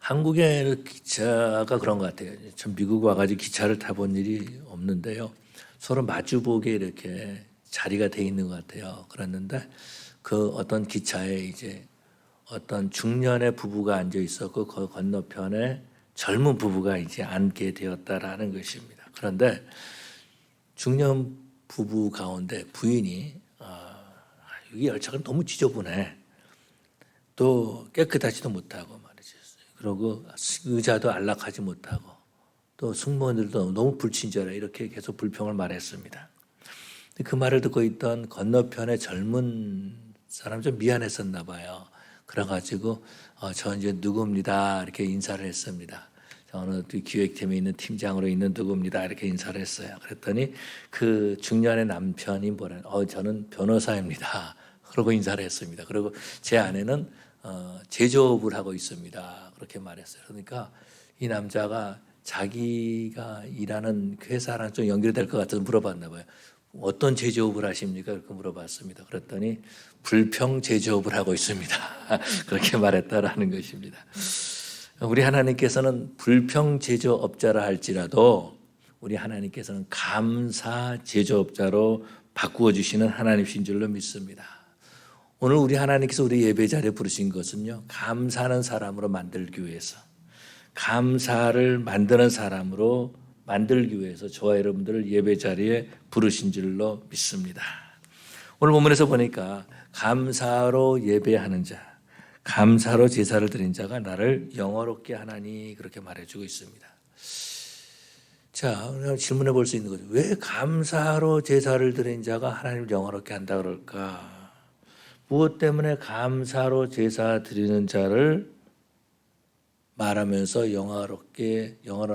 한국의 기차가 그런 것 같아요. 전 미국 와가지고 기차를 타본 일이 없는데요. 서로 마주보게 이렇게 자리가 돼 있는 것 같아요. 그랬는데 그 어떤 기차에 이제 어떤 중년의 부부가 앉아 있었고 그 건너편에 젊은 부부가 이제 앉게 되었다라는 것입니다. 그런데 중년 부부 가운데 부인이 여기 열차가 너무 지저분해. 또 깨끗하지도 못하고 말이죠. 그리고 의자도 안락하지 못하고 또 승무원들도 너무 불친절해. 이렇게 계속 불평을 말했습니다. 그 말을 듣고 있던 건너편의 젊은 사람 좀 미안했었나 봐요. 그래가지고 저 이제 누구입니다. 이렇게 인사를 했습니다. 저는 기획팀에 있는 팀장으로 있는 누구입니다. 이렇게 인사를 했어요. 그랬더니 그 중년의 남편이 뭐래? 저는 변호사입니다. 그러고 인사를 했습니다. 그리고 제 아내는 제조업을 하고 있습니다. 그렇게 말했어요. 그러니까 이 남자가 자기가 일하는 회사랑 좀 연결될 것 같아서 물어봤나 봐요. 어떤 제조업을 하십니까? 그렇게 물어봤습니다. 그랬더니 불평 제조업을 하고 있습니다. 그렇게 말했다라는 것입니다. 우리 하나님께서는 불평 제조업자라 할지라도 우리 하나님께서는 감사 제조업자로 바꾸어 주시는 하나님이신 줄로 믿습니다. 오늘 우리 하나님께서 우리 예배 자리에 부르신 것은요, 감사하는 사람으로 만들기 위해서, 감사를 만드는 사람으로 만들기 위해서 저와 여러분들을 예배 자리에 부르신 줄로 믿습니다. 오늘 본문에서 보니까 감사로 예배하는 자, 감사로 제사를 드린 자가 나를 영화롭게 하나니 그렇게 말해주고 있습니다. 자, 질문해 볼 수 있는 거죠. 왜 감사로 제사를 드린 자가 하나님을 영화롭게 한다 그럴까? 무엇 때문에 감사로 제사 드리는 자를 말하면서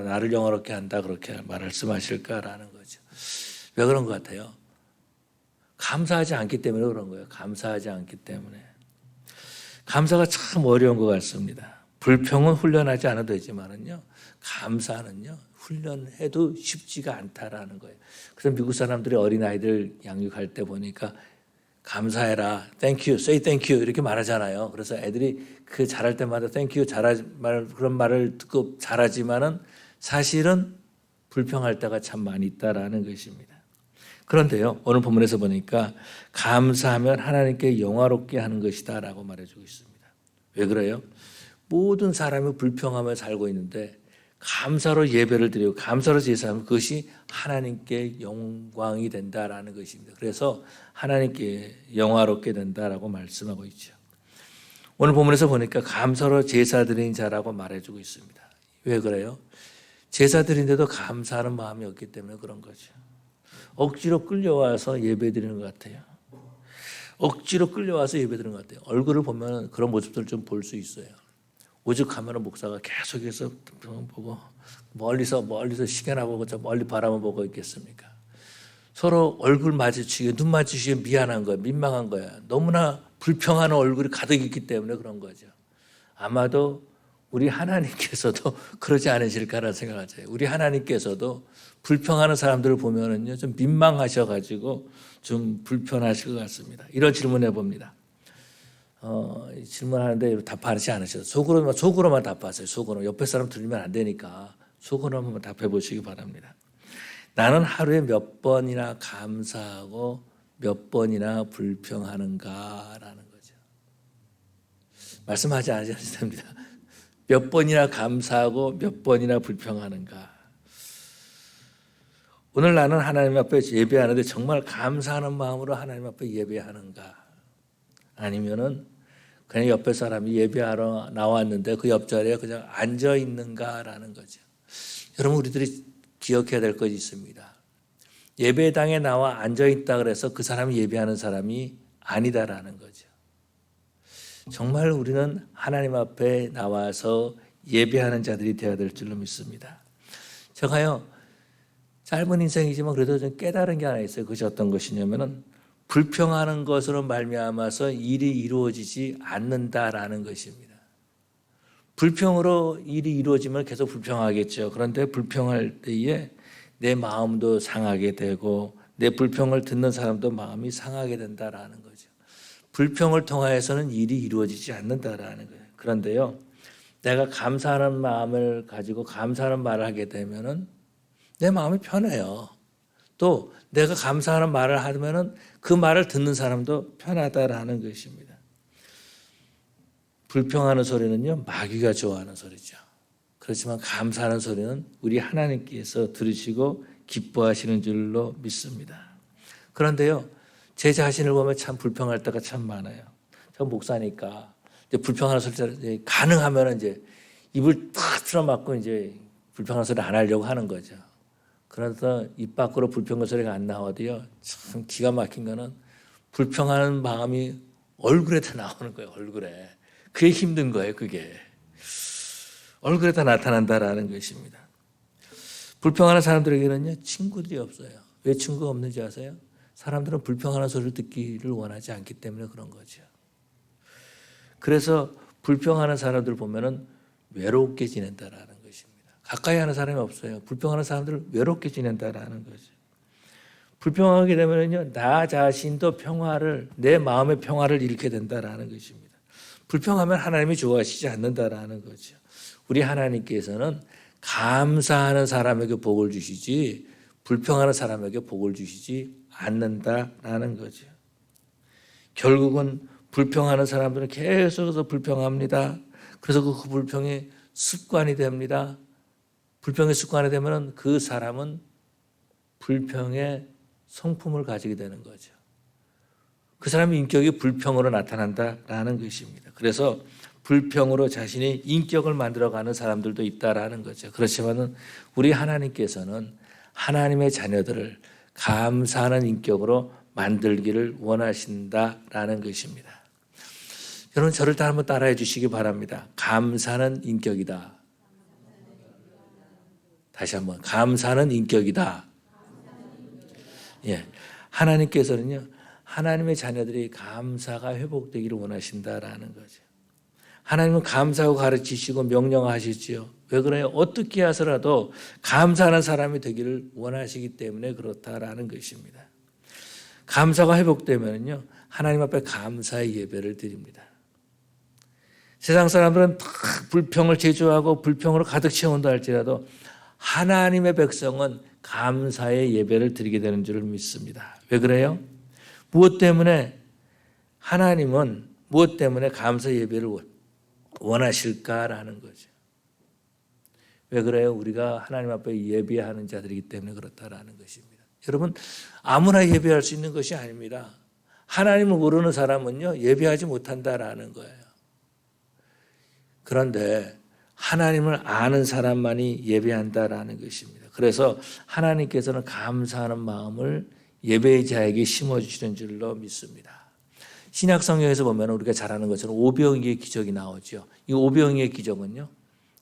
나를 영화롭게 한다 그렇게 말씀하실까라는 거죠. 왜 그런 것 같아요? 감사하지 않기 때문에 그런 거예요. 감사하지 않기 때문에. 감사가 참 어려운 것 같습니다. 불평은 훈련하지 않아도 되지만은요, 감사는요, 훈련해도 쉽지가 않다라는 거예요. 그래서 미국 사람들이 어린아이들 양육할 때 보니까 감사해라, thank you, say thank you 이렇게 말하잖아요. 그래서 애들이 그 잘할 때마다 thank you 그런 말을 듣고 잘하지만은 사실은 불평할 때가 참 많이 있다라는 것입니다. 그런데요, 오늘 본문에서 보니까 감사하면 하나님께 영화롭게 하는 것이다라고 말해주고 있습니다. 왜 그래요? 모든 사람이 불평하며 살고 있는데 감사로 예배를 드리고 감사로 제사하면 그것이 하나님께 영광이 된다라는 것입니다. 그래서 하나님께 영화롭게 된다라고 말씀하고 있죠. 오늘 본문에서 보니까 감사로 제사 드린 자라고 말해주고 있습니다. 왜 그래요? 제사 드린데도 감사하는 마음이 없기 때문에 그런 거죠. 억지로 끌려와서 예배 드리는 것 같아요. 억지로 끌려와서 예배 드리는 것 같아요. 얼굴을 보면 그런 모습들을 좀 볼 수 있어요. 오죽하면 목사가 계속해서 보고 멀리서 시계나 보고 저 멀리 바라만 보고 있겠습니까? 서로 얼굴 마주치게 눈 마주치게 미안한 거야, 민망한 거야. 너무나 불평하는 얼굴이 가득 있기 때문에 그런 거죠. 아마도 우리 하나님께서도 그러지 않으실까라는 생각하죠. 우리 하나님께서도 불평하는 사람들을 보면은요 좀 민망하셔가지고 좀 불편하실 것 같습니다. 이런 질문해 봅니다. 질문하는데 답하지 않으셔서 속으로만 답하세요. 속으로 옆에 사람 들리면 안 되니까 속으로 한번 답해 보시기 바랍니다. 나는 하루에 몇 번이나 감사하고 몇 번이나 불평하는가라는 거죠. 말씀하지 않으셔도 됩니다. 몇 번이나 감사하고 몇 번이나 불평하는가. 오늘 나는 하나님 앞에 예배하는데 정말 감사하는 마음으로 하나님 앞에 예배하는가. 아니면은 그냥 옆에 사람이 예배하러 나왔는데 그 옆자리에 그냥 앉아 있는가라는 거죠. 여러분 우리들이 기억해야 될 것이 있습니다. 예배당에 나와 앉아 있다 그래서 그 사람이 예배하는 사람이 아니다라는 거죠. 정말 우리는 하나님 앞에 나와서 예배하는 자들이 되어야 될 줄로 믿습니다. 제가요 짧은 인생이지만 그래도 좀 깨달은 게 하나 있어요. 그것이 어떤 것이냐면은 불평하는 것으로 말미암아서 일이 이루어지지 않는다라는 것입니다. 불평으로 일이 이루어지면 계속 불평하겠죠. 그런데 불평할 때에 내 마음도 상하게 되고 내 불평을 듣는 사람도 마음이 상하게 된다라는 거죠. 불평을 통하여서는 일이 이루어지지 않는다라는 거예요. 그런데요, 내가 감사하는 마음을 가지고 감사하는 말을 하게 되면은 내 마음이 편해요. 또 내가 감사하는 말을 하면은 그 말을 듣는 사람도 편하다라는 것입니다. 불평하는 소리는요, 마귀가 좋아하는 소리죠. 그렇지만 감사하는 소리는 우리 하나님께서 들으시고 기뻐하시는 줄로 믿습니다. 그런데요, 제 자신을 보면 참 불평할 때가 참 많아요. 저 목사니까 이제 불평하는 소리 가능하면 이제 입을 탁 틀어막고 이제 불평하는 소리 안 하려고 하는 거죠. 그래서 입 밖으로 불평의 소리가 안 나와도요, 참 기가 막힌 거는 불평하는 마음이 얼굴에 다 나오는 거예요. 얼굴에. 그게 힘든 거예요. 그게. 얼굴에 다 나타난다라는 것입니다. 불평하는 사람들에게는요, 친구들이 없어요. 왜 친구가 없는지 아세요? 사람들은 불평하는 소리를 듣기를 원하지 않기 때문에 그런 거죠. 그래서 불평하는 사람들 보면은 외롭게 지낸다라는 것입니다. 가까이 하는 사람이 없어요. 불평하는 사람들은 외롭게 지낸다라는 거죠. 불평하게 되면은요, 나 자신도 내 마음의 평화를 잃게 된다라는 것입니다. 불평하면 하나님이 좋아하시지 않는다라는 거죠. 우리 하나님께서는 감사하는 사람에게 복을 주시지 불평하는 사람에게 복을 주시지 않는다라는 거죠. 결국은 불평하는 사람들은 계속해서 불평합니다. 그래서 그 불평이 습관이 됩니다. 불평의 습관이 되면 그 사람은 불평의 성품을 가지게 되는 거죠. 그 사람의 인격이 불평으로 나타난다라는 것입니다. 그래서 불평으로 자신의 인격을 만들어가는 사람들도 있다라는 거죠. 그렇지만은 우리 하나님께서는 하나님의 자녀들을 감사하는 인격으로 만들기를 원하신다라는 것입니다. 여러분 저를 다 한번 따라해 주시기 바랍니다. 감사하는 인격이다. 다시 한번 감사하는 인격이다. 예, 하나님께서는요, 하나님의 자녀들이 감사가 회복되기를 원하신다라는 거죠. 하나님은 감사하고 가르치시고 명령하시지요. 왜 그래요? 어떻게 해서라도 감사하는 사람이 되기를 원하시기 때문에 그렇다라는 것입니다. 감사가 회복되면요, 하나님 앞에 감사의 예배를 드립니다. 세상 사람들은 다 불평을 제조하고 불평으로 가득 채운다 할지라도 하나님의 백성은 감사의 예배를 드리게 되는 줄을 믿습니다. 왜 그래요? 무엇 때문에 하나님은 무엇 때문에 감사 예배를 원하실까라는 거죠. 왜 그래요? 우리가 하나님 앞에 예배하는 자들이기 때문에 그렇다라는 것입니다. 여러분 아무나 예배할 수 있는 것이 아닙니다. 하나님을 모르는 사람은요 예배하지 못한다라는 거예요. 그런데 하나님을 아는 사람만이 예배한다라는 것입니다. 그래서 하나님께서는 감사하는 마음을 예배의 자에게 심어주시는 줄로 믿습니다. 신약 성경에서 보면 우리가 잘 아는 것처럼 오병이의 기적이 나오죠. 이 오병이의 기적은요,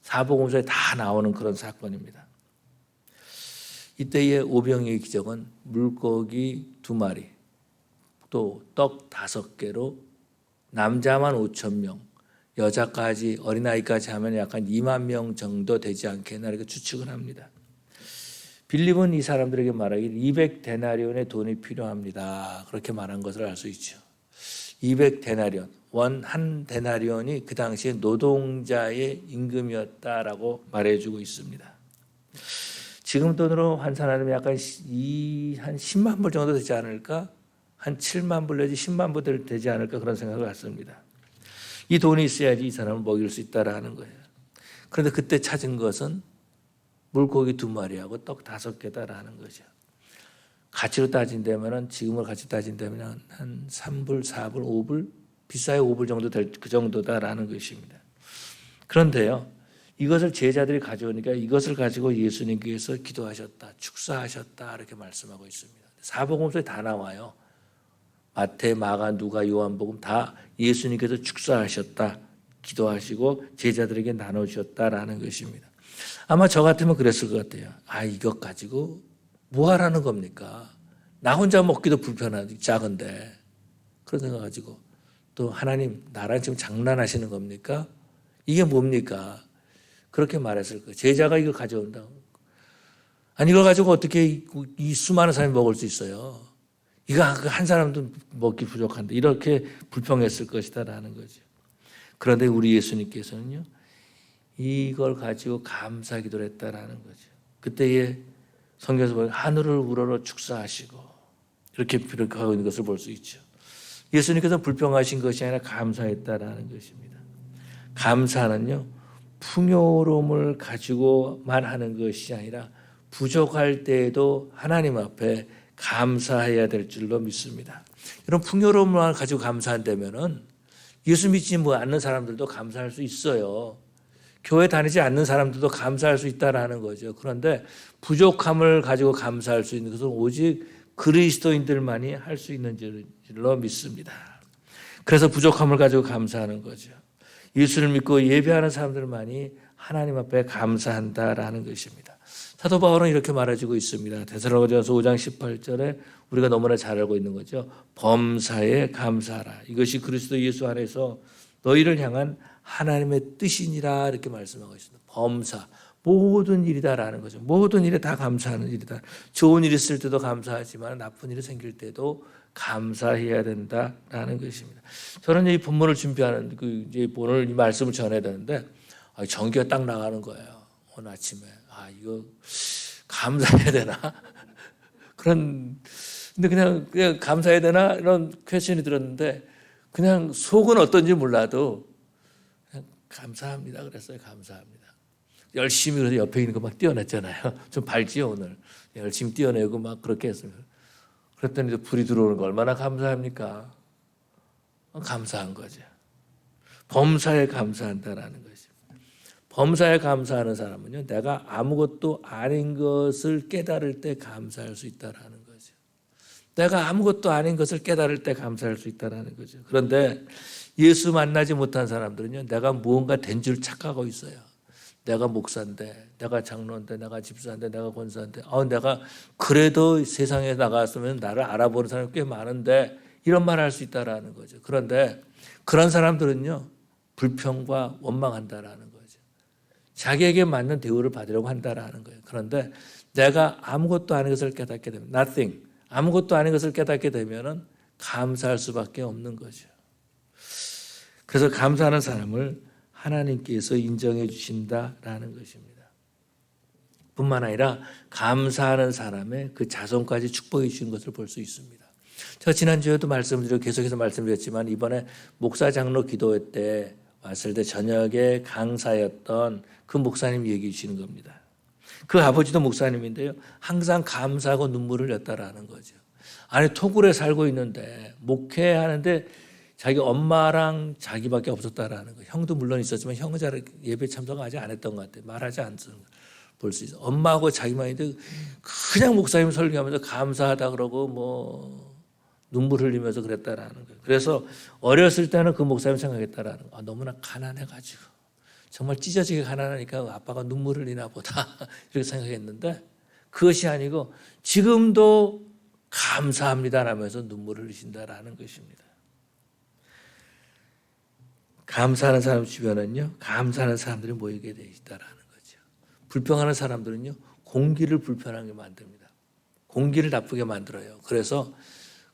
사복음서에 다 나오는 그런 사건입니다. 이때의 오병이의 기적은 물고기 2마리, 또 떡 5개로 남자만 5,000명, 여자까지 어린아이까지 하면 약간 2만 명 정도 되지 않겠나 이렇게 추측을 합니다. 빌립은 이 사람들에게 말하기를 200데나리온의 돈이 필요합니다. 그렇게 말한 것을 알 수 있죠. 200데나리온, 한 데나리온이 그 당시에 노동자의 임금이었다라고 말해주고 있습니다. 지금 돈으로 환산하면 약간 한 10만 불 정도 되지 않을까? 한 7만 불 내지 10만 불 되지 않을까 그런 생각을 갖습니다. 이 돈이 있어야지 이 사람을 먹일 수 있다라는 거예요. 그런데 그때 찾은 것은 물고기 2마리하고 떡 5개다라는 거죠. 가치로 따진다면 지금으로 가치 따진다면 한 3불, 4불, 5불 비싸야 5불 정도 될 그 정도다라는 것입니다. 그런데요, 이것을 제자들이 가져오니까 이것을 가지고 예수님께서 기도하셨다, 축사하셨다 이렇게 말씀하고 있습니다. 사복음서에 다 나와요. 마태, 마가, 누가, 요한복음 다 예수님께서 축사하셨다, 기도하시고 제자들에게 나눠주셨다라는 것입니다. 아마 저 같으면 그랬을 것 같아요. 이것 가지고 뭐 하라는 겁니까? 나 혼자 먹기도 불편하지, 작은데. 그런 생각 가지고 또 하나님 나랑 지금 장난하시는 겁니까? 이게 뭡니까? 그렇게 말했을 거예요. 제자가 이걸 가져온다고. 아니 이걸 가지고 어떻게 이 수많은 사람이 먹을 수 있어요? 이거 한 사람도 먹기 부족한데 이렇게 불평했을 것이다라는 거죠. 그런데 우리 예수님께서는요, 이걸 가지고 감사 기도를 했다라는 거죠. 그때에 성경에서 보면 하늘을 우러러 축사하시고 이렇게 하고 있는 것을 볼 수 있죠. 예수님께서 불평하신 것이 아니라 감사했다라는 것입니다. 감사는요, 풍요로움을 가지고만 하는 것이 아니라 부족할 때에도 하나님 앞에 감사해야 될 줄로 믿습니다. 이런 풍요로움을 가지고 감사한다면은 예수 믿지 않는 사람들도 감사할 수 있어요. 교회 다니지 않는 사람들도 감사할 수 있다라는 거죠. 그런데 부족함을 가지고 감사할 수 있는 것은 오직 그리스도인들만이 할 수 있는 줄로 믿습니다. 그래서 부족함을 가지고 감사하는 거죠. 예수를 믿고 예배하는 사람들만이 하나님 앞에 감사한다라는 것입니다. 사도 바울은 이렇게 말해주고 있습니다. 데살로니가전서 5장 18절에 우리가 너무나 잘 알고 있는 거죠. 범사에 감사하라. 이것이 그리스도 예수 안에서 너희를 향한 하나님의 뜻이니라 이렇게 말씀하고 있습니다. 범사, 모든 일이다라는 거죠. 모든 일에 다 감사하는 일이다. 좋은 일 있을 때도 감사하지만 나쁜 일이 생길 때도 감사해야 된다라는 것입니다. 저는 이 본문을 준비하는 오늘 이 말씀을 전해야 되는데 전기가 딱 나가는 거예요. 오늘 아침에 이거 감사해야 되나? 근데 그냥 감사해야 되나 이런 퀘스천이 들었는데 그냥 속은 어떤지 몰라도 그냥 감사합니다. 그랬어요. 감사합니다. 열심히 그래서 옆에 있는 거 막 띄워냈잖아요. 좀 밝지요 오늘. 열심히 띄워내고 막 그렇게 했습니다. 그랬더니 불이 들어오는 거 얼마나 감사합니까? 감사한 거죠. 범사에 감사한다라는 것입니다. 범사에 감사하는 사람은요, 내가 아무것도 아닌 것을 깨달을 때 감사할 수 있다라는 거죠. 내가 아무것도 아닌 것을 깨달을 때 감사할 수 있다라는 거죠. 그런데 예수 만나지 못한 사람들은요, 내가 무언가 된 줄 착각하고 있어요. 내가 목사인데, 내가 장로인데, 내가 집사인데, 내가 권사인데, 내가 그래도 세상에 나갔으면 나를 알아보는 사람이 꽤 많은데 이런 말 할 수 있다라는 거죠. 그런데 그런 사람들은요, 불평과 원망한다라는 거죠. 자기에게 맞는 대우를 받으려고 한다라는 거예요. 그런데 내가 아무것도 아닌 것을 깨닫게 되면, nothing, 아무것도 아닌 것을 깨닫게 되면은 감사할 수밖에 없는 거죠. 그래서 감사하는 사람을 하나님께서 인정해 주신다라는 것입니다. 뿐만 아니라 감사하는 사람의 그 자손까지 축복해 주신 것을 볼 수 있습니다. 제가 지난주에도 말씀드리고 계속해서 말씀드렸지만 이번에 목사 장로 기도회 때 왔을 때 저녁에 강사였던 그 목사님 얘기해 주시는 겁니다. 그 아버지도 목사님인데요. 항상 감사하고 눈물을 흘렸다라는 거죠. 아니 토굴에 살고 있는데 목회하는데 자기 엄마랑 자기밖에 없었다라는 거예요. 형도 물론 있었지만 형은 잘 예배 참석하지 않았던 것 같아요. 말하지 않았던 걸 볼 수 있어요. 엄마하고 자기만 있는데 그냥 목사님 설교하면서 감사하다 그러고 뭐 눈물 흘리면서 그랬다라는 거예요. 그래서 어렸을 때는 그 목사님 생각했다라는 거예요. 너무나 가난해가지고 정말 찢어지게 가난하니까 아빠가 눈물 흘리나 보다 이렇게 생각했는데 그것이 아니고 지금도 감사합니다라면서 눈물을 흘리신다라는 것입니다. 감사하는 사람 주변은요, 감사하는 사람들이 모이게 되어 있다라는 거죠. 불평하는 사람들은요, 공기를 불편하게 만듭니다. 공기를 나쁘게 만들어요. 그래서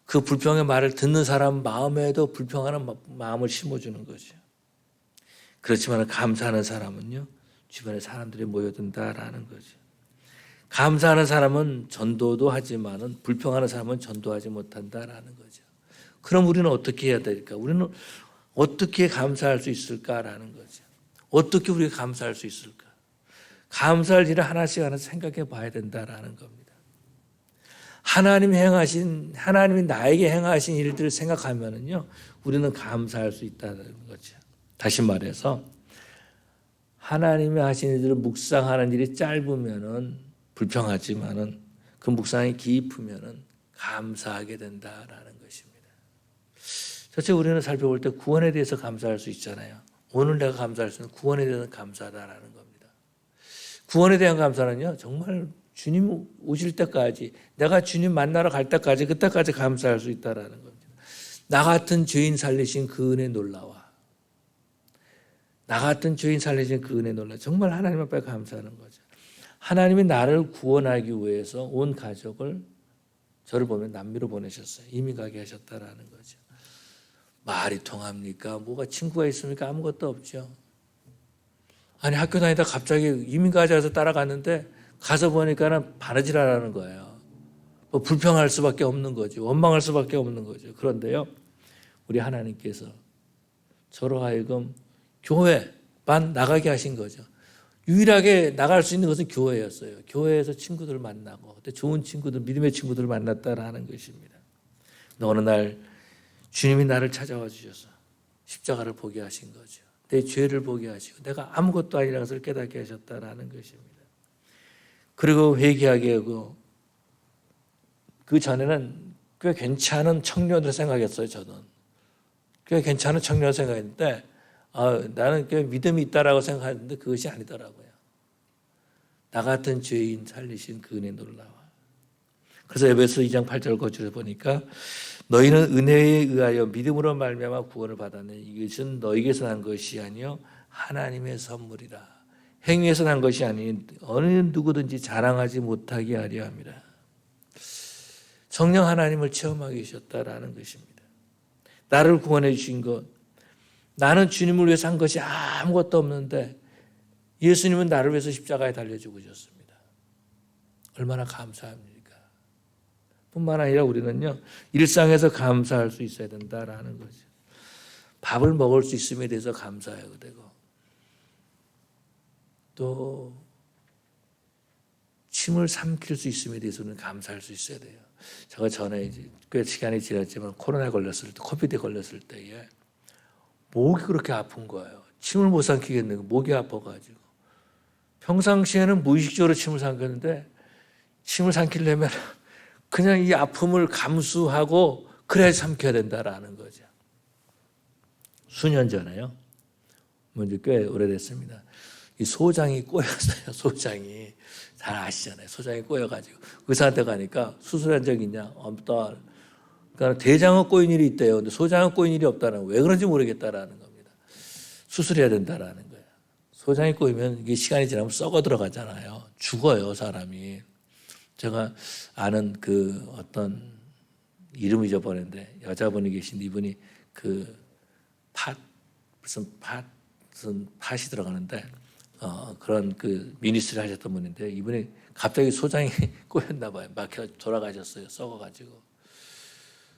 그 불평의 말을 듣는 사람 마음에도 불평하는 마음을 심어주는 거죠. 그렇지만 감사하는 사람은요, 주변에 사람들이 모여든다라는 거죠. 감사하는 사람은 전도도 하지만은 불평하는 사람은 전도하지 못한다라는 거죠. 그럼 우리는 어떻게 해야 될까? 우리는 어떻게 감사할 수 있을까라는 거죠. 어떻게 우리가 감사할 수 있을까? 감사할 일을 하나씩 생각해 봐야 된다라는 겁니다. 하나님이 나에게 행하신 일들을 생각하면은요, 우리는 감사할 수 있다는 거죠. 다시 말해서 하나님이 하신 일들을 묵상하는 일이 짧으면은 불평하지만은 그 묵상이 깊으면은 감사하게 된다라는 것입니다. 첫째, 우리는 살펴볼 때 구원에 대해서 감사할 수 있잖아요. 오늘 내가 감사할 수 있는 구원에 대해서 감사하다라는 겁니다. 구원에 대한 감사는요, 정말 주님 오실 때까지, 내가 주님 만나러 갈 때까지, 그때까지 감사할 수 있다라는 겁니다. 나 같은 죄인 살리신 그 은혜 놀라와. 나 같은 죄인 살리신 그 은혜 놀라. 정말 하나님 앞에 감사하는 거죠. 하나님이 나를 구원하기 위해서 온 가족을 저를 보면 남미로 보내셨어요. 이민 가게 하셨다라는 거죠. 말이 통합니까? 뭐가 친구가 있습니까? 아무것도 없죠. 아니 학교 다니다 갑자기 이민가자에서 따라갔는데 가서 보니까는 바느질하라는 거예요. 뭐 불평할 수밖에 없는 거죠. 원망할 수밖에 없는 거죠. 그런데요, 우리 하나님께서 저로 하여금 교회만 나가게 하신 거죠. 유일하게 나갈 수 있는 것은 교회였어요. 교회에서 친구들 만나고 좋은 친구들, 믿음의 친구들을 만났다라는 것입니다. 어느 날 주님이 나를 찾아와 주셔서 십자가를 보게 하신 거죠. 내 죄를 보게 하시고 내가 아무것도 아니라는 것을 깨닫게 하셨다라는 것입니다. 그리고 회개하게 하고, 그 전에는 꽤 괜찮은 청년으로 생각했어요. 저는 꽤 괜찮은 청년으로 생각했는데 나는 꽤 믿음이 있다라고 생각했는데 그것이 아니더라고요. 나 같은 죄인 살리신 그 은혜 놀라워. 그래서 에베소 2장 8절 거주를 보니까 너희는 은혜에 의하여 믿음으로 말미암아 구원을 받았네. 이것은 너희에게서 난 것이 아니요 하나님의 선물이라. 행위에서 난 것이 아닌 어느 누구든지 자랑하지 못하게 하려 함이라. 성령 하나님을 체험하게 하셨다라는 것입니다. 나를 구원해 주신 것, 나는 주님을 위해서 한 것이 아무것도 없는데 예수님은 나를 위해서 십자가에 달려 죽으셨습니다. 얼마나 감사합니까? 뿐만 아니라 우리는요, 일상에서 감사할 수 있어야 된다라는 거죠. 밥을 먹을 수 있음에 대해서 감사해야 되고, 또 침을 삼킬 수 있음에 대해서는 감사할 수 있어야 돼요. 제가 전에 이제 꽤 시간이 지났지만 코로나에 걸렸을 때, 코비드에 걸렸을 때에 목이 그렇게 아픈 거예요. 침을 못 삼키겠는 거, 목이 아파가지고. 평상시에는 무의식적으로 침을 삼켰는데 침을 삼키려면 그냥 이 아픔을 감수하고 그래야 삼켜야 된다라는 거죠. 수년 전에요. 먼저 꽤 오래됐습니다. 이 소장이 꼬였어요. 소장이. 잘 아시잖아요. 소장이 꼬여가지고 의사한테 가니까 수술한 적 있냐? 없다. 그러니까 대장은 꼬인 일이 있대요. 근데 소장은 꼬인 일이 없다는 거예요. 왜 그런지 모르겠다라는 겁니다. 수술해야 된다라는 거예요. 소장이 꼬이면 이게 시간이 지나면 썩어 들어가잖아요. 죽어요, 사람이. 제가 아는 그 어떤 이름 잊어버렸는데 여자분이 계신데 이분이 그 무슨 팥이 들어가는데 그런 그 미니스트리 하셨던 분인데 이분이 갑자기 소장이 꼬였나 봐요. 막혀 돌아가셨어요. 썩어가지고.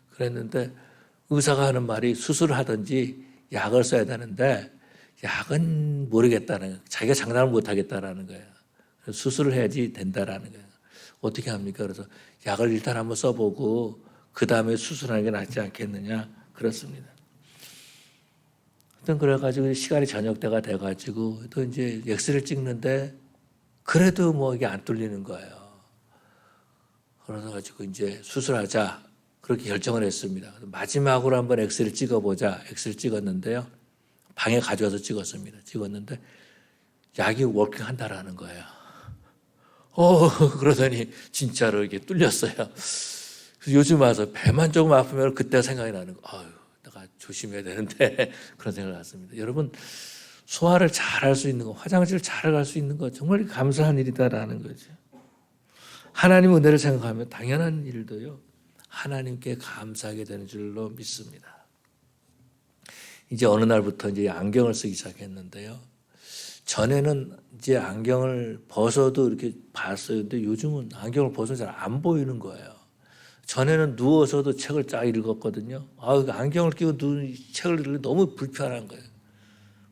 그랬는데 의사가 하는 말이 수술을 하든지 약을 써야 되는데 약은 모르겠다는 거예요. 자기가 장담을 못 하겠다라는 거예요. 수술을 해야지 된다라는 거예요. 어떻게 합니까? 그래서 약을 일단 한번 써보고 그 다음에 수술하는 게 낫지 않겠느냐 그렇습니다. 하여튼 그래가지고 시간이 저녁 때가 돼가지고 또 이제 엑스를 찍는데 그래도 뭐 이게 안 뚫리는 거예요. 그래서 가지고 이제 수술하자 그렇게 결정을 했습니다. 마지막으로 한번 엑스를 찍어보자. 엑스를 찍었는데요. 방에 가져와서 찍었습니다. 찍었는데 약이 워킹한다라는 거예요. 그러더니 진짜로 이게 뚫렸어요. 그래서 요즘 와서 배만 조금 아프면 그때 생각이 나는 거. 내가 조심해야 되는데 그런 생각을 했습니다. 여러분 소화를 잘할 수 있는 거, 화장실 잘 갈 수 있는 거 정말 감사한 일이다라는 거죠. 하나님 은혜를 생각하면 당연한 일도요. 하나님께 감사하게 되는 줄로 믿습니다. 이제 어느 날부터 이제 안경을 쓰기 시작했는데요. 전에는 이제 안경을 벗어도 이렇게 봤어요. 근데 요즘은 안경을 벗어도 잘 안 보이는 거예요. 전에는 누워서도 책을 쫙 읽었거든요. 안경을 끼고 책을 읽으면 너무 불편한 거예요.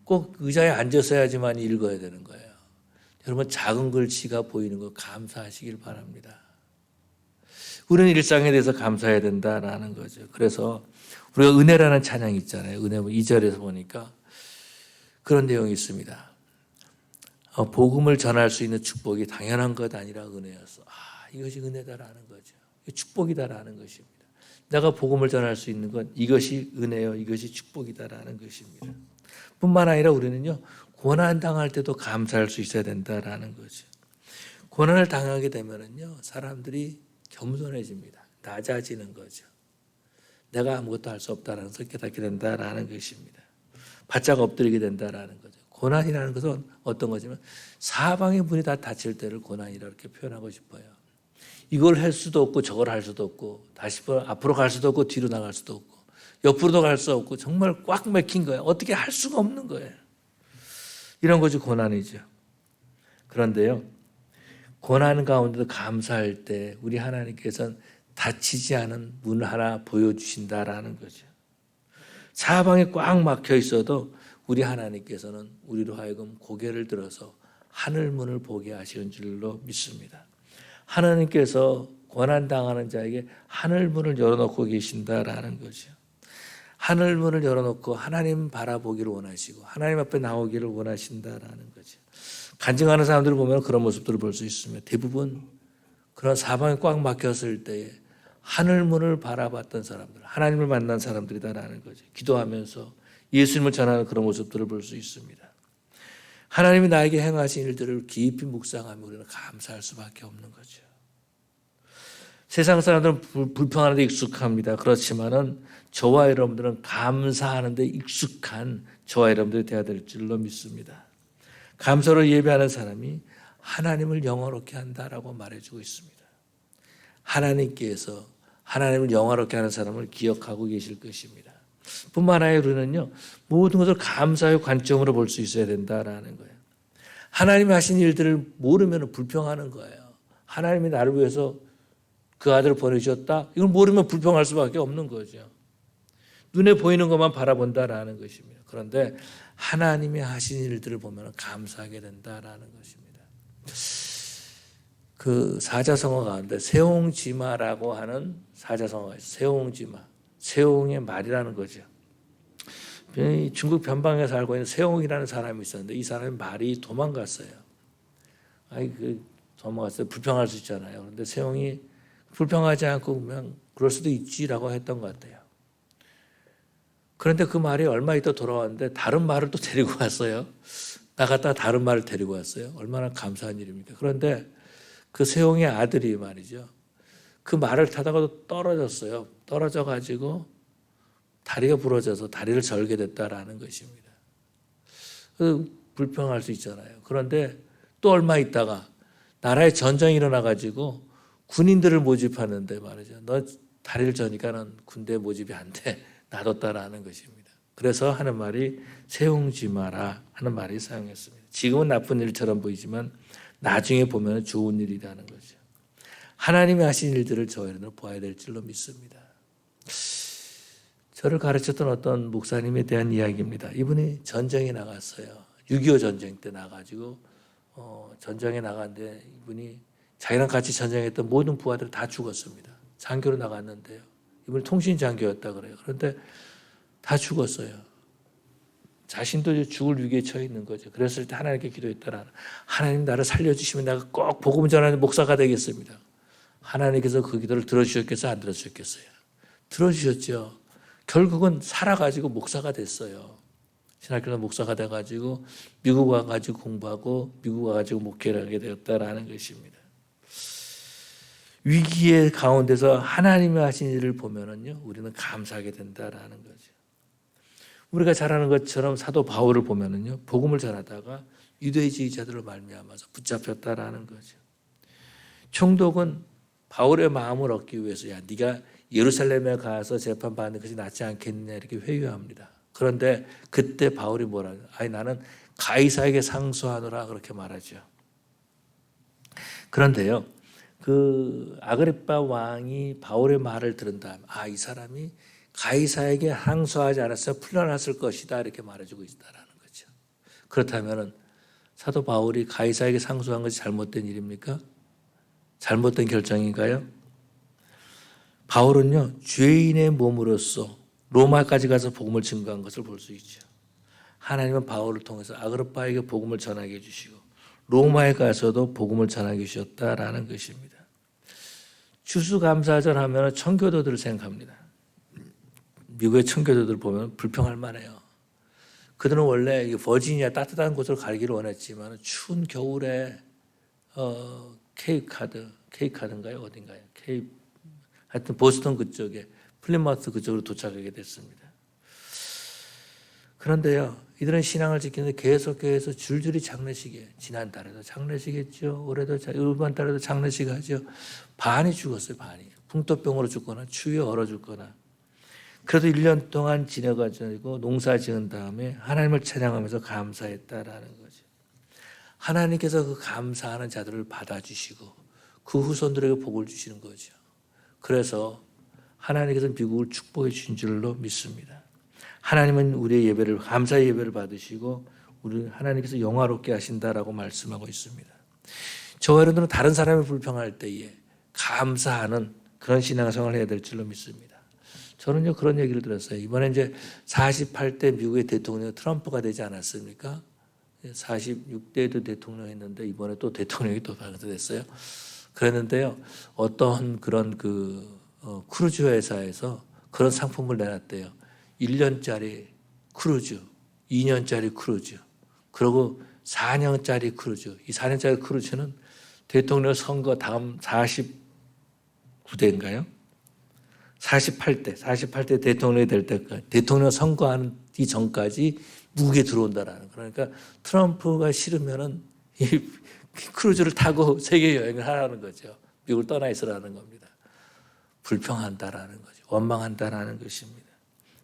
꼭 의자에 앉아서 해야지만 읽어야 되는 거예요. 여러분 작은 글씨가 보이는 거 감사하시길 바랍니다. 우리는 일상에 대해서 감사해야 된다라는 거죠. 그래서 우리가 은혜라는 찬양이 있잖아요. 은혜 2절에서 보니까 그런 내용이 있습니다. 복음을 전할 수 있는 축복이 당연한 것 아니라 은혜였어. 이것이 은혜다라는 거죠. 축복이다라는 것입니다. 내가 복음을 전할 수 있는 건 이것이 은혜요, 이것이 축복이다라는 것입니다. 뿐만 아니라 우리는요, 고난 당할 때도 감사할 수 있어야 된다라는 거죠. 고난을 당하게 되면은요, 사람들이 겸손해집니다. 낮아지는 거죠. 내가 아무것도 할 수 없다라는 것을 깨닫게 된다라는 것입니다. 바짝 엎드리게 된다라는 거죠. 고난이라는 것은 어떤 거지만 사방의 문이 다 닫힐 때를 고난이라고 이렇게 표현하고 싶어요. 이걸 할 수도 없고 저걸 할 수도 없고 다시 앞으로 갈 수도 없고 뒤로 나갈 수도 없고 옆으로도 갈 수 없고 정말 꽉 막힌 거예요. 어떻게 할 수가 없는 거예요. 이런 것이 고난이죠. 그런데요, 고난 가운데도 감사할 때 우리 하나님께서는 닫히지 않은 문 하나 보여주신다라는 거죠. 사방에 꽉 막혀 있어도 우리 하나님께서는 우리로 하여금 고개를 들어서 하늘 문을 보게 하시는 줄로 믿습니다. 하나님께서 고난당하는 자에게 하늘 문을 열어놓고 계신다라는 거죠. 하늘 문을 열어놓고 하나님 바라보기를 원하시고 하나님 앞에 나오기를 원하신다라는 거죠. 간증하는 사람들을 보면 그런 모습들을 볼 수 있습니다. 대부분 그런 사방에 꽉 막혔을 때에 하늘 문을 바라봤던 사람들, 하나님을 만난 사람들이다라는 거죠. 기도하면서 예수님을 전하는 그런 모습들을 볼 수 있습니다. 하나님이 나에게 행하신 일들을 깊이 묵상하며 우리는 감사할 수밖에 없는 거죠. 세상 사람들은 불평하는 데 익숙합니다. 그렇지만은 저와 여러분들은 감사하는 데 익숙한 저와 여러분들이 되어야 될 줄로 믿습니다. 감사로 예배하는 사람이 하나님을 영화롭게 한다라고 말해주고 있습니다. 하나님께서 하나님을 영화롭게 하는 사람을 기억하고 계실 것입니다. 뿐만 아니라 우리는요, 모든 것을 감사의 관점으로 볼 수 있어야 된다라는 거예요. 하나님이 하신 일들을 모르면 불평하는 거예요. 하나님이 나를 위해서 그 아들을 보내주셨다? 이걸 모르면 불평할 수밖에 없는 거죠. 눈에 보이는 것만 바라본다라는 것입니다. 그런데 하나님이 하신 일들을 보면 감사하게 된다라는 것입니다. 그 사자성어 가운데 세옹지마라고 하는 사자성어가 있어요. 세옹지마. 세옹의 말이라는 거죠. 중국 변방에 살고 있는 세옹이라는 사람이 있었는데 이 사람의 말이 도망갔어요. 도망갔어요. 불평할 수 있잖아요. 그런데 세옹이 불평하지 않고 그냥 그럴 수도 있지라고 했던 것 같아요. 그런데 그 말이 얼마 있다 돌아왔는데 다른 말을 또 데리고 왔어요. 나갔다가 다른 말을 데리고 왔어요. 얼마나 감사한 일입니까? 그런데 그 세옹의 아들이 말이죠. 그 말을 타다가도 떨어졌어요. 떨어져가지고 다리가 부러져서 다리를 절게 됐다라는 것입니다. 불평할 수 있잖아요. 그런데 또 얼마 있다가 나라에 전쟁이 일어나가지고 군인들을 모집하는데 말이죠. 너 다리를 저니까는 군대 모집이 안 돼. 놔뒀다라는 것입니다. 그래서 하는 말이 세옹지 마라 하는 말이 사용했습니다. 지금은 나쁜 일처럼 보이지만 나중에 보면 좋은 일이라는 거죠. 하나님이 하신 일들을 저희는 보아야 될 줄로 믿습니다. 저를 가르쳤던 어떤 목사님에 대한 이야기입니다. 이분이 전쟁에 나갔어요. 6.25 전쟁 때 나가지고 전쟁에 나갔는데 이분이 자기랑 같이 전쟁했던 모든 부하들 다 죽었습니다. 장교로 나갔는데요. 이분이 통신장교였다 그래요. 그런데 다 죽었어요. 자신도 죽을 위기에 처해 있는 거죠. 그랬을 때 하나님께 기도했더라. 하나님 나를 살려주시면 내가 꼭 복음 전하는 목사가 되겠습니다. 하나님께서 그 기도를 들어주셨겠어요? 안 들어주셨겠어요? 들어주셨죠. 결국은 살아가지고 목사가 됐어요. 신학교에서 목사가 돼가지고 미국 와가지고 공부하고 미국 와가지고 목회를 하게 되었다라는 것입니다. 위기의 가운데서 하나님이 하신 일을 보면은요, 우리는 감사하게 된다라는 거죠. 우리가 잘 아는 것처럼 사도 바울을 보면은요, 복음을 전하다가 유대주의자들을 말미암아서 붙잡혔다라는 거죠. 총독은 바울의 마음을 얻기 위해서 야, 네가 예루살렘에 가서 재판받는 것이 낫지 않겠느냐 이렇게 회유합니다. 그런데 그때 바울이 뭐라고? 나는 가이사에게 상소하노라 그렇게 말하죠. 그런데요, 그 아그리빠 왕이 바울의 말을 들은 다음에 이 사람이 가이사에게 항소하지 않았으면 풀려났을 것이다 이렇게 말해주고 있다라는 거죠. 그렇다면 사도 바울이 가이사에게 상소한 것이 잘못된 일입니까? 잘못된 결정인가요? 바울은요, 죄인의 몸으로서 로마까지 가서 복음을 증거한 것을 볼 수 있죠. 하나님은 바울을 통해서 아그리빠에게 복음을 전하게 해주시고 로마에 가서도 복음을 전하게 해주셨다라는 것입니다. 추수감사절 하면 청교도들을 생각합니다. 미국의 청교도들 보면 불평할 만해요. 그들은 원래 버지니아 따뜻한 곳을 가기를 원했지만 추운 겨울에 케이카드인가요? 어딘가요? 하여튼 보스턴 그쪽에 플리머스 그쪽으로 도착하게 됐습니다. 그런데요, 이들은 신앙을 지키는데 계속해서 줄줄이 장례식이에요. 지난달에도 장례식했죠. 올해도 이번 달에도 장례식 하죠. 반이 죽었어요. 반이. 풍토병으로 죽거나 추위에 얼어 죽거나. 그래도 1년 동안 지내가지고 농사 지은 다음에 하나님을 찬양하면서 감사했다라는 거죠. 하나님께서 그 감사하는 자들을 받아주시고 그 후손들에게 복을 주시는 거죠. 그래서 하나님께서 미국을 축복해 주신 줄로 믿습니다. 하나님은 우리의 예배를, 감사의 예배를 받으시고 우리 하나님께서 영화롭게 하신다라고 말씀하고 있습니다. 저와 여러분들은 다른 사람이 불평할 때에 감사하는 그런 신앙생활을 해야 될 줄로 믿습니다. 저는요 그런 얘기를 들었어요. 이번에 이제 48대 미국의 대통령이 트럼프가 되지 않았습니까? 46대에도 대통령 했는데 이번에 또 대통령이 또 당선됐어요. 그랬는데요, 어떤 그런 크루즈 회사에서 그런 상품을 내놨대요. 1년짜리 크루즈, 2년짜리 크루즈, 그리고 4년짜리 크루즈. 이 4년짜리 크루즈는 대통령 선거 다음 49대인가요? 48대 대통령이 될 때까지, 대통령 선거하기 전까지 미국에 들어온다라는. 그러니까 트럼프가 싫으면은 이 크루즈를 타고 세계 여행을 하라는 거죠. 미국을 떠나 있으라는 겁니다. 불평한다라는 거죠. 원망한다라는 것입니다.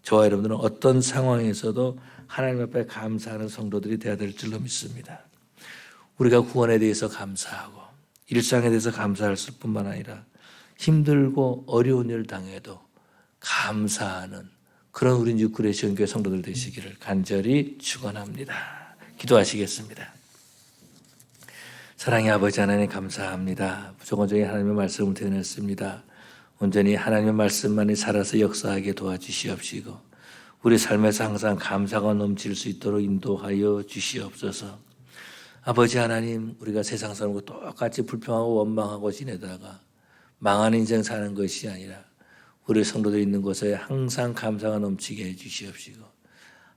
저와 여러분들은 어떤 상황에서도 하나님 앞에 감사하는 성도들이 되어야 될 줄로 믿습니다. 우리가 구원에 대해서 감사하고 일상에 대해서 감사할 뿐만 아니라 힘들고 어려운 일을 당해도 감사하는 그런 우리 뉴크레 지원교회 성도들 되시기를 간절히 축원합니다. 기도하시겠습니다. 사랑의 아버지 하나님 감사합니다. 무조건적인 하나님의 말씀을 드렸습니다. 온전히 하나님의 말씀만이 살아서 역사하게 도와주시옵시고 우리 삶에서 항상 감사가 넘칠 수 있도록 인도하여 주시옵소서. 아버지 하나님, 우리가 세상 사람과 똑같이 불평하고 원망하고 지내다가 망한 인생 사는 것이 아니라 우리 성도들 있는 곳에 항상 감사가 넘치게 해주시옵시고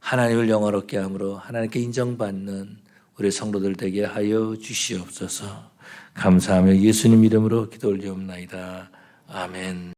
하나님을 영화롭게 함으로 하나님께 인정받는 우리 성도들 되게 하여 주시옵소서. 감사하며 예수님 이름으로 기도 올리옵나이다. 아멘.